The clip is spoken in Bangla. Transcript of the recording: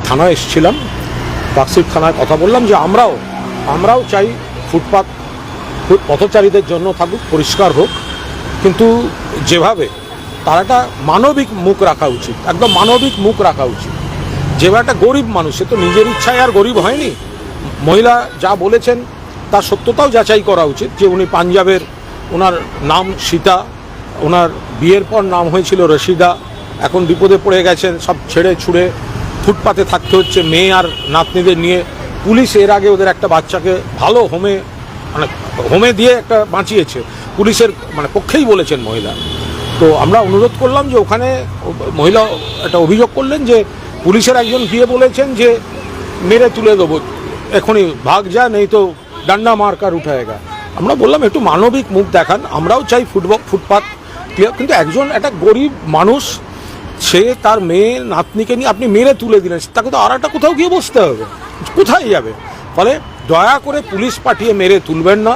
থানায় এসেছিলাম, পার্কস্ট্রিট থানায় কথা বললাম যে আমরাও চাই ফুটপাত পথচারীদের জন্য থাকুক, পরিষ্কার হোক, কিন্তু যেভাবে তার একটা মানবিক মুখ রাখা উচিত, একদম মানবিক মুখ রাখা উচিত। যেভাবে একটা গরিব মানুষ, সে তো নিজের ইচ্ছায় আর গরিব হয়নি। মহিলা যা বলেছেন তার সত্যতাও যাচাই করা উচিত, যে উনি পাঞ্জাবের, ওনার নাম সীতা, ওনার বিয়ের পর নাম হয়েছিল রশিদা, এখন বিপদে পড়ে গেছেন, সব ছেড়ে ছুড়ে ফুটপাতে থাকতে হচ্ছে মেয়ে আর নাতনিদের নিয়ে। পুলিশ এর আগে ওদের একটা বাচ্চাকে ভালো হোমে দিয়ে একটা বাঁচিয়েছে, পুলিশের পক্ষেই বলেছেন মহিলা। তো আমরা অনুরোধ করলাম যে ওখানে মহিলা একটা অভিযোগ করলেন যে পুলিশের একজন গিয়ে বলেছেন যে মেরে তুলে দেবো, এখনই ভাগ যা, নেই তো ডান্ডা মার্কার উঠায়গা। আমরা বললাম একটু মানবিক মুখ দেখান, আমরাও চাই ফুটপাত ক্লিয়ার, কিন্তু একটা গরিব মানুষ, সে তার মেয়ে নাতনিকে নিয়ে আপনি মেরে তুলে দিলেন, তাকে তো আর একটা কোথাও গিয়ে বসতে হবে, কোথায় যাবে? ফলে দয়া করে পুলিশ পাঠিয়ে মেরে তুলবেন না।